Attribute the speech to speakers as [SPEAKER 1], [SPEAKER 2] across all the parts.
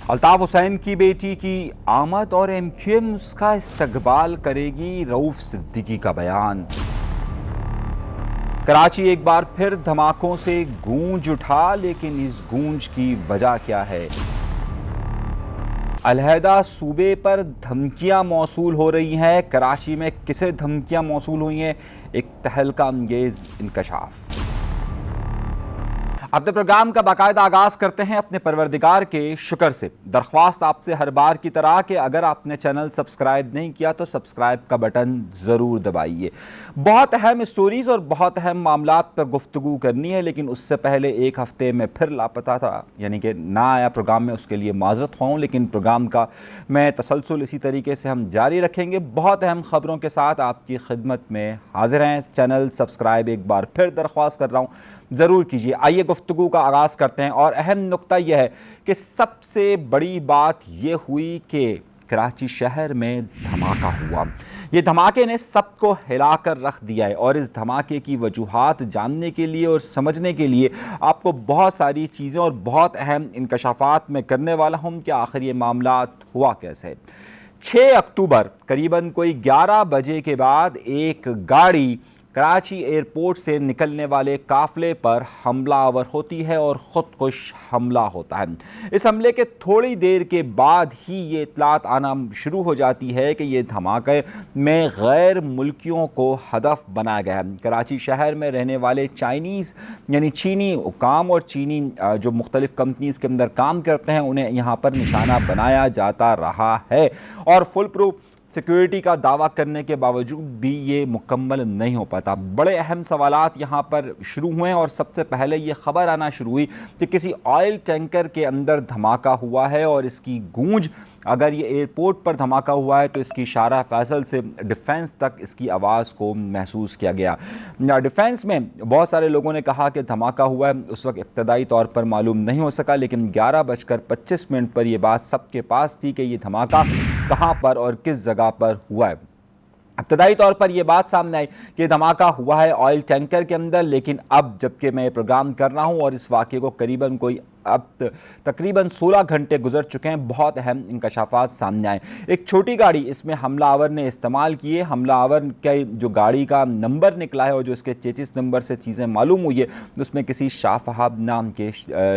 [SPEAKER 1] अल्ताफ हुसैन की बेटी की आमद और MQM उसका इस्तकबाल करेगी, रऊफ सिद्दीकी का बयान। कराची एक बार फिर धमाकों से गूंज उठा, लेकिन इस गूंज की वजह क्या है? अलहदा सूबे पर धमकियां मौसूल हो रही हैं। कराची में किसे धमकियां मौसूल हुई हैं? एक तहलका अंगेज इंकशाफ। अपने प्रोग्राम का बाकायदा आगाज करते हैं अपने परवरदिगार के शुक्र से। दरख्वास्त आपसे हर बार की तरह कि अगर आपने चैनल सब्सक्राइब नहीं किया तो सब्सक्राइब का बटन ज़रूर दबाइए। बहुत अहम स्टोरीज़ और बहुत अहम मामलात पर गुफ्तगू करनी है, लेकिन उससे पहले एक हफ्ते में फिर लापता था, यानी कि ना आया प्रोग्राम में, उसके लिए माज़रत ख्वाह, लेकिन प्रोग्राम का मैं तसलसल इसी तरीके से हम जारी रखेंगे। बहुत अहम ख़बरों के साथ आपकी खिदमत में हाजिर हैं। चैनल सब्सक्राइब एक बार फिर दरख्वास्त कर रहा हूँ, ज़रूर कीजिए। आइए गुफ्तगू का आगाज़ करते हैं। और अहम नुक्ता यह है कि सबसे बड़ी बात यह हुई कि कराची शहर में धमाका हुआ। ये धमाके ने सबको हिलाकर रख दिया है, और इस धमाके की वजूहात जानने के लिए और समझने के लिए आपको बहुत सारी चीज़ें और बहुत अहम इंकशाफात में करने वाला हूँ कि आखिर ये मामला हुआ कैसे। 6 अक्टूबर करीबन कोई 11 बजे के बाद एक गाड़ी कराची एयरपोर्ट से निकलने वाले काफ़िले पर हमलावर होती है और ख़ुदकुश हमला होता है। इस हमले के थोड़ी देर के बाद ही ये इत्तलात आना शुरू हो जाती है कि ये धमाके में गैर मुल्कियों को हदफ बनाया गया है। कराची शहर में रहने वाले चाइनीज़ यानी चीनी हुकाम और चीनी जो मुख्तलिफ़ कंपनीज़ के अंदर काम करते हैं, उन्हें यहाँ पर निशाना बनाया जाता रहा है, और फुल प्रूफ सिक्योरिटी का दावा करने के बावजूद भी ये मुकम्मल नहीं हो पाता। बड़े अहम सवालात यहाँ पर शुरू हुए, और सबसे पहले ये ख़बर आना शुरू हुई कि किसी ऑयल टैंकर के अंदर धमाका हुआ है, और इसकी गूंज, अगर ये एयरपोर्ट पर धमाका हुआ है तो इसकी शारा फैसल से डिफेंस तक इसकी आवाज़ को महसूस किया गया। डिफेंस में बहुत सारे लोगों ने कहा कि धमाका हुआ है, उस वक्त इब्तदाई तौर पर मालूम नहीं हो सका, लेकिन 11:25 पर यह बात सबके पास थी कि ये धमाका कहाँ पर और किस जगह पर हुआ है। इब्तदाई तौर पर यह बात सामने आई कि धमाका हुआ है ऑयल टैंकर के अंदर, लेकिन अब जबकि मैं ये प्रोग्राम कर रहा हूँ और इस वाक़े को करीबन कोई अब तकरीबन 16 घंटे गुजर चुके हैं, बहुत अहम इंकशाफात सामने आए। एक छोटी गाड़ी इसमें हमलावर ने इस्तेमाल किए। हमलावर का जो गाड़ी का नंबर निकला है और जो इसके चेचिस नंबर से चीज़ें मालूम हुई है, उसमें किसी शाह फहाब नाम के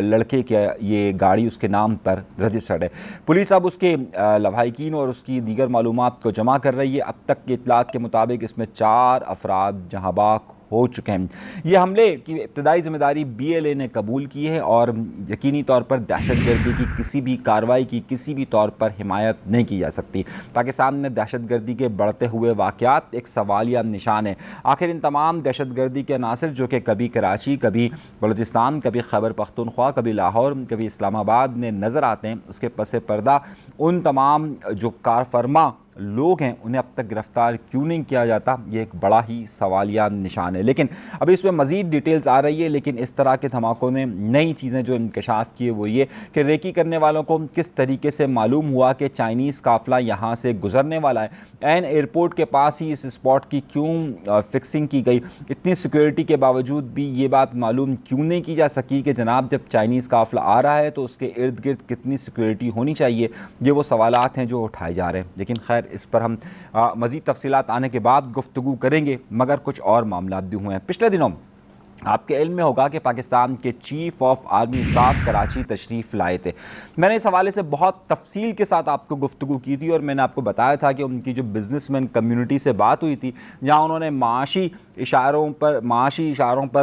[SPEAKER 1] लड़के के ये गाड़ी उसके नाम पर रजिस्टर्ड है। पुलिस अब उसके लवाहिकीन और उसकी दीगर मालूमात को जमा कर रही है। अब तक के इत्तलात के मुताबिक इसमें 4 अफराद जहाँ बाक हो चुके हैं। ये हमले की इब्तदाई जिम्मेदारी BLA ने कबूल की है, और यकीनी तौर पर दहशतगर्दी की किसी भी कार्रवाई की किसी भी तौर पर हिमायत नहीं की जा सकती। पाकिस्तान में दहशतगर्दी के बढ़ते हुए वाक़यात एक सवालिया निशान है। आखिर इन तमाम दहशतगर्दी के अनासर जो कि कभी कराची, कभी बलूचिस्तान, कभी खैबर पख्तूनख्वा, कभी लाहौर, कभी इस्लामाबाद में नज़र आते हैं, उसके पसे पर्दा उन तमाम जो कारफरमा लोग हैं उन्हें अब तक गिरफ्तार क्यों नहीं किया जाता, ये एक बड़ा ही सवालिया निशान है। लेकिन अभी इसमें मज़ीद डिटेल्स आ रही है। लेकिन इस तरह के धमाकों ने नई चीज़ें जो इंकशाफ किए वो ये कि रेकी करने वालों को किस तरीके से मालूम हुआ कि चाइनीज़ काफ़िला यहाँ से गुजरने वाला है। एन एयरपोर्ट के पास ही इस स्पॉट की क्यों फिक्सिंग की गई? इतनी सिक्योरिटी के बावजूद भी ये बात मालूम क्यों नहीं की जा सकी कि जनाब जब चाइनीज़ काफ़िला आ रहा है तो उसके इर्द गिर्द कितनी सिक्योरिटी होनी चाहिए? ये वो सवालात हैं जो उठाए जा रहे हैं। लेकिन खैर इस पर हम मज़ीद तफसीलात आने के बाद गुफ्तगू करेंगे। मगर कुछ और मामला भी हुए हैं। पिछले दिनों आपके इल्म में होगा कि पाकिस्तान के chief of army staff Karachi तशरीफ़ लाए थे। मैंने इस हवाले से बहुत तफसील के साथ आपको गुफ्तगू की थी, और मैंने आपको बताया था कि उनकी जो बिजनेसमैन कम्युनिटी से बात हुई थी, जहां उन्होंने माशी इशारों पर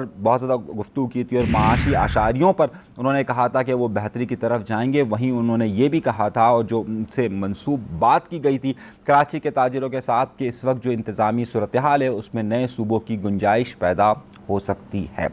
[SPEAKER 1] बहुत ज़्यादा गुफ्तगू की थी, और माशी आशारियों पर उन्होंने कहा था कि वो बेहतरी की तरफ जाएंगे। वहीं उन्होंने ये भी कहा था, और जो उनसे मनसूब बात की गई थी कराची के ताजिरों के साथ, कि इस वक्त जो इंतज़ामी सूरत हाल है उसमें नए सूबों की गुंजाइश पैदा हो सकती है।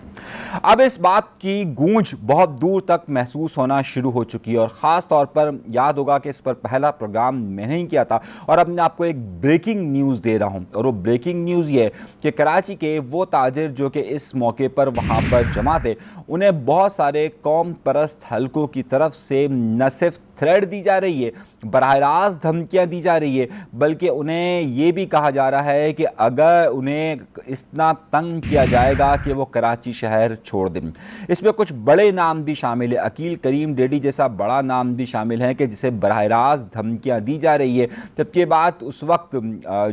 [SPEAKER 1] अब इस बात की गूंज बहुत दूर तक महसूस होना शुरू हो चुकी है, और ख़ास तौर पर याद होगा कि इस पर पहला प्रोग्राम मैंने ही किया था, और अब मैं आपको एक ब्रेकिंग न्यूज़ दे रहा हूं। और वो ब्रेकिंग न्यूज़ ये है कि कराची के वो ताजिर जो कि इस मौके पर वहां पर जमा थे, उन्हें बहुत सारे कौम परस्त हलकों की तरफ से न सिर्फ थ्रेड दी जा रही है, बराह रास्त धमकियाँ दी जा रही है, बल्कि उन्हें ये भी कहा जा रहा है कि अगर उन्हें इतना तंग किया जाएगा कि वो कराची शहर छोड़ दें। इसमें कुछ बड़े नाम भी शामिल है, अकील करीम डेडी जैसा बड़ा नाम भी शामिल है कि जिसे बराह रास्त धमकियाँ दी जा रही है। जबकि ये बात उस वक्त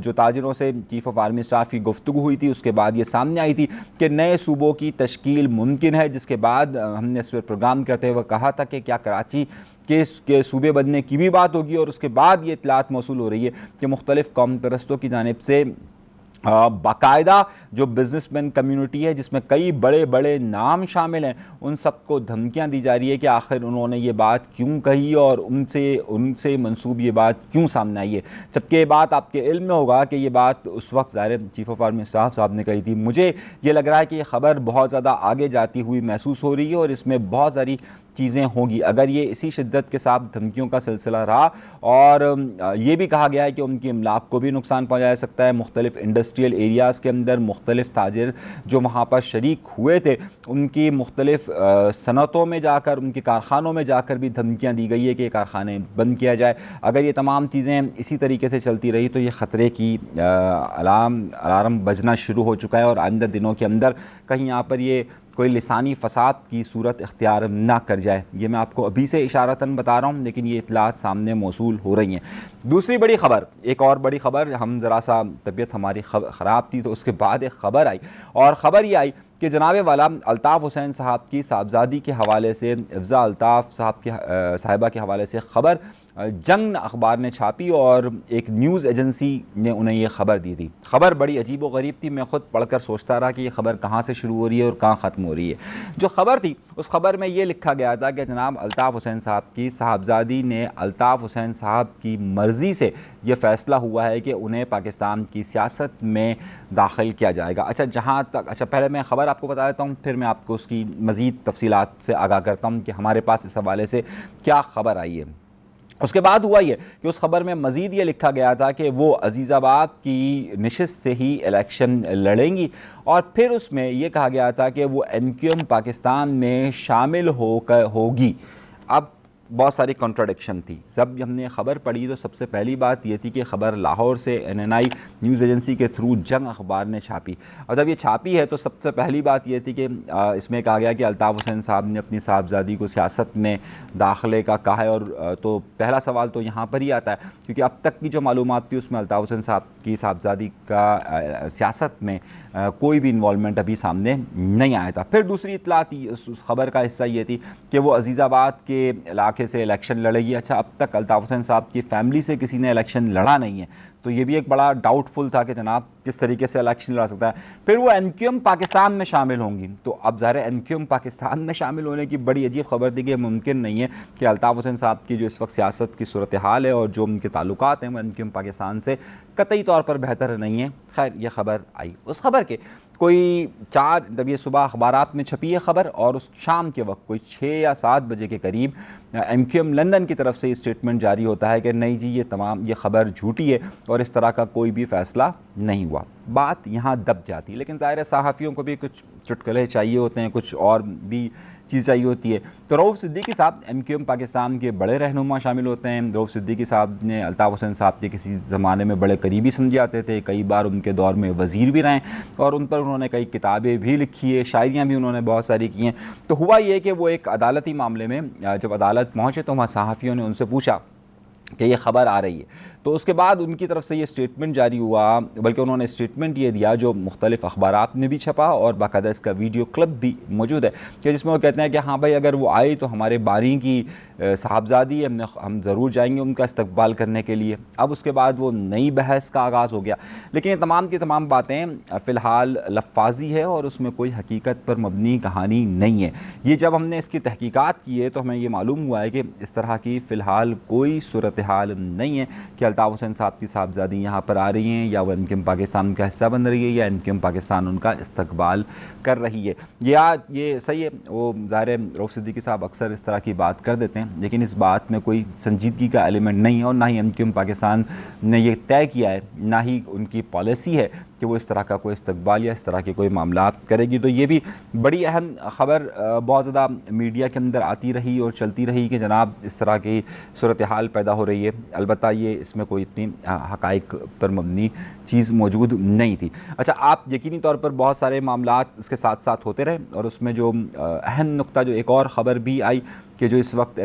[SPEAKER 1] जो ताजिरों से चीफ ऑफ आर्मी स्टाफ की गुफ्तगू हुई थी उसके बाद ये सामने आई थी कि नए सूबों की तश्कील मुमकिन है, जिसके बाद हमने इस पर प्रोग्राम करते हुए कहा था कि क्या कराची के सूबे बनने की भी बात होगी। और उसके बाद ये इत्तलात मौसूल हो रही है कि मुख्तलिफ कौम परस्तों की जानिब से बाकायदा जो बिजनेसमैन कम्युनिटी है जिसमें कई बड़े बड़े नाम शामिल हैं, उन सबको धमकियां दी जा रही है कि आखिर उन्होंने ये बात क्यों कही और उनसे मंसूब ये बात क्यों सामने आई है। जबकि ये बात आपके इल्म में होगा कि ये बात उस वक्त ज़ाहिर चीफ ऑफ आर्मी स्टाफ साहब ने कही थी। मुझे ये लग रहा है कि ये ख़बर बहुत ज़्यादा आगे जाती हुई महसूस हो रही है और इसमें बहुत सारी चीज़ें होंगी अगर ये इसी शिद्दत के साथ धमकियों का सिलसिला रहा। और ये भी कहा गया है कि उनकी इमलाक को भी नुकसान पहुँचाया जा सकता है। मुख्तलिफ इंडस्ट्रियल एरियाज़ के अंदर मुख्तलिफ ताजिर जो वहाँ पर शरीक हुए थे उनकी मुख्तलिफ सनतों में जाकर, उनके कारखानों में जाकर भी धमकियाँ दी गई है कि कारखाने बंद किया जाए। अगर ये तमाम चीज़ें इसी तरीके से चलती रही तो ये ख़तरे की अलार्म बजना शुरू हो चुका है और आइंदा दिनों के अंदर कहीं यहाँ पर ये कोई लिसानी फ़साद की सूरत इख्तियार ना कर जाए। ये मैं आपको अभी से इशारतन बता रहा हूँ, लेकिन ये इतलात सामने मौसूल हो रही हैं। दूसरी बड़ी ख़बर, एक और बड़ी ख़बर, हम ज़रा सा तबीयत हमारी ख़राब थी तो उसके बाद एक ख़बर आई और ख़बर ये आई कि जनाब वाला अल्ताफ़ हुसैन साहब की साहबजादी के हवाले से, इफ़्ज़ा अल्ताफ़ साहब के साहिबा के हवाले से ख़बर जंग अखबार ने छापी और एक न्यूज़ एजेंसी ने उन्हें ये ख़बर दी थी। ख़बर बड़ी अजीब व गरीब थी, मैं ख़ुद पढ़कर सोचता रहा कि ये ख़बर कहाँ से शुरू हो रही है और कहाँ ख़त्म हो रही है। जो ख़बर थी उस ख़बर में ये लिखा गया था कि जनाब अल्ताफ़ हुसैन साहब की साहबजादी ने अल्ताफ़ हुसैन साहब की मर्ज़ी से ये फ़ैसला हुआ है कि उन्हें पाकिस्तान की सियासत में दाखिल किया जाएगा। अच्छा पहले मैं ख़बर आपको बता देता हूँ, फिर मैं आपको उसकी मज़ीद तफ़सीलात से आगाह करता हूँ कि हमारे पास इस हवाले से क्या ख़बर आई है। उसके बाद हुआ ये कि उस ख़बर में मज़ीद ये लिखा गया था कि वो अजीज़ाबाद की नशिस्त से ही इलेक्शन लड़ेंगी और फिर उसमें ये कहा गया था कि वो NQM पाकिस्तान में शामिल होगी। अब बहुत सारी कॉन्ट्राडिक्शन थी। जब हमने ख़बर पढ़ी तो सबसे पहली बात ये थी कि ख़बर लाहौर से NNI न्यूज़ एजेंसी के थ्रू जंग अखबार ने छापी और जब ये छापी है तो सबसे पहली बात ये थी कि इसमें कहा गया कि अल्ताफ़ हुसैन साहब ने अपनी साहबजादी को सियासत में दाखिले का कहा है। और तो पहला सवाल तो यहाँ पर ही आता है क्योंकि अब तक की जो मालूमात थी उसमें अल्ताफ़ हुसैन साहब की साहबजादी का सियासत में कोई भी इन्वॉल्वमेंट अभी सामने नहीं आया था। फिर दूसरी इत्तला थी उस ख़बर का हिस्सा ये थी कि वो अजीज़ाबाद के इलाके से इलेक्शन लड़ेगी। अच्छा, अब तक अल्ताफ़ हुसैन साहब की फ़ैमिली से किसी ने इलेक्शन लड़ा नहीं है, तो ये भी एक बड़ा डाउटफुल था कि जनाब किस तरीके से इलेक्शन लड़ा सकता है। फिर वो NQM पाकिस्तान में शामिल होंगी, तो अब ज़ाहिर NQM पाकिस्तान में शामिल होने की बड़ी अजीब खबर थी कि मुमकिन नहीं है कि अल्ताफ़ हुसैन साहब की जो इस वक्त सियासत की सूरत हाल है और जो उनके ताल्लुकात हैं वो NQM पाकिस्तान से कतई तौर पर बेहतर नहीं है। खैर ये ख़बर आई। उस ख़बर के कोई 4 जब ये सुबह अखबारात में छपी है ख़बर और उस शाम के वक्त कोई 6 या 7 बजे के करीब MQM लंदन की तरफ से स्टेटमेंट जारी होता है कि नहीं जी ये ख़बर झूठी है और इस तरह का कोई भी फ़ैसला नहीं हुआ। बात यहाँ दब जाती है, लेकिन ज़ाहिर है सहाफ़ियों को भी कुछ चुटकुले चाहिए होते हैं, कुछ और भी चीज़ चाहिए होती है। तो रऊफ़ सिद्दीकी साहब NQM पाकिस्तान के बड़े रहनुमा शामिल होते हैं। रऊफ़ सिद्दीकी साहब ने अल्ताफ़ हुसैन साहब के किसी ज़माने में बड़े करीबी समझे जाते थे, कई बार उनके दौर में वज़ीर भी रहे और उन पर उन्होंने कई किताबें भी लिखी है, शायरियाँ भी उन्होंने बहुत सारी की हैं। तो हुआ ये कि वो एक अदालती मामले में जब अदालत पहुँचे तो वहाँ सहाफ़ियों ने उनसे पूछा कि ये ख़बर आ रही है, तो उसके बाद उनकी तरफ से ये स्टेटमेंट जारी हुआ, बल्कि उन्होंने स्टेटमेंट ये दिया जो मुख्तलिफ़ अखबारात में भी छपा और बाकायदा इसका वीडियो क्लिप भी मौजूद है कि जिसमें वो कहते हैं कि हाँ भाई अगर वो आई तो हमारे बारी की साहबजादी हम ज़रूर जाएंगे उनका इस्तकबाल करने के लिए। अब उसके बाद वो नई बहस का आगाज़ हो गया, लेकिन ये तमाम की तमाम बातें फ़िलहाल लफ्फ़ाज़ी है और उसमें कोई हकीकत पर मबनी कहानी नहीं है। ये जब हमने इसकी तहकीकात की है तो हमें ये मालूम हुआ है कि इस तरह की फ़िलहाल कोई सूरत हाल नहीं है कि अल्ताफ़ हुसैन साहब की साहबजादी यहाँ पर आ रही हैं या वो NQM पाकिस्तान का हिस्सा बन रही है या NQM पाकिस्तान उनका इस्तकबाल कर रही है। ये सही है, वो ज़ाहिर रऊफ़ सिद्दीकी साहब अक्सर इस तरह की बात कर देते हैं, लेकिन इस बात में कोई संजीदगी का एलिमेंट नहीं है और ना ही NQM पाकिस्तान ने ये तय किया है, ना ही उनकी पॉलिसी है कि वो इस तरह का कोई इस्तकबाल या इस तरह के कोई मामला करेगी। तो ये भी बड़ी अहम ख़बर बहुत ज़्यादा मीडिया के अंदर आती रही और चलती रही कि जनाब इस तरह की सूरत हाल पैदा हो रही है। अलबत्ता ये इसमें कोई इतनी हक़ाइक़ पर मबनी चीज़ मौजूद नहीं थी। अच्छा, आप यकीनी तौर पर बहुत सारे मामलात इसके साथ साथ होते रहे और उसमें जो अहम नुक्ता जो एक और ख़बर भी आई कि जो इस वक्त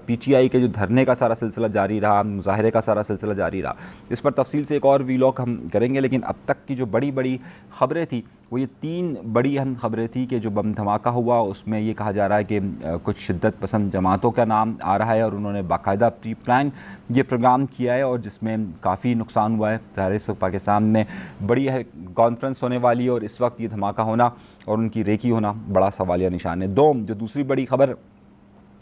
[SPEAKER 1] PTI के जो धरने का सारा सिलसिला जारी रहा, मुज़ाहरे का सारा सिलसिला जारी रहा, इस पर तफसील से एक और वीलॉग हम करेंगे। लेकिन अब तक की जो बड़ी बड़ी ख़बरें थी वो ये 3 बड़ी अहम ख़बरें थी कि जो बम धमाका हुआ उसमें ये कहा जा रहा है कि कुछ शिद्दत पसंद जमातों का नाम आ रहा है और उन्होंने बाकायदा प्री प्लान ये प्रोग्राम किया है और जिसमें काफ़ी नुकसान हुआ है। ज़ाहिर है पाकिस्तान में बड़ी कॉन्फ्रेंस होने वाली है और इस वक्त ये धमाका होना और उनकी रेकी होना बड़ा सवालिया निशान है। जो दूसरी बड़ी ख़बर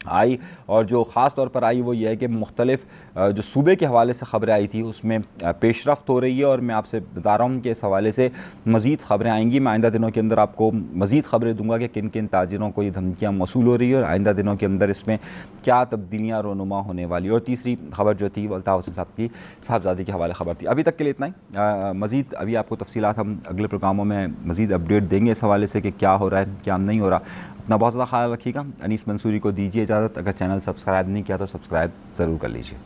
[SPEAKER 1] आई और जो ख़ास तौर पर आई वो ये है कि मुख्तलिफ जो सूबे के हवाले से ख़बरें आई थी उसमें पेशरफ्त हो रही है और मैं आपसे बता रहा हूँ कि इस हवाले से मज़ीद ख़बरें आएंगी। मैं आइंदा दिनों के अंदर आपको मज़ीद ख़बरें दूंगा कि किन किन ताजिरों को ये धमकियाँ मौसूल हो रही है और आइंदा दिनों के अंदर इसमें क्या तब्दीलियाँ रोनुमा होने वाली। और तीसरी ख़बर जो थी वो अल्ताफ़ हुसैन साहब की साहबजादी के हवाले ख़बर थी। अभी तक के लिए इतना ही। मज़ीद अभी आपको तफसीलात हम अगले प्रोग्रामों में मज़ीद अपडेट देंगे इस हवाले से कि क्या हो रहा है क्या नहीं हो रहा। अपना बहुत ज़्यादा ख्याल रखिएगा। अनीस मंसूरी को दीजिए इजाज़त। अगर चैनल सब्सक्राइब नहीं किया तो सब्सक्राइब ज़रूर कर लीजिए।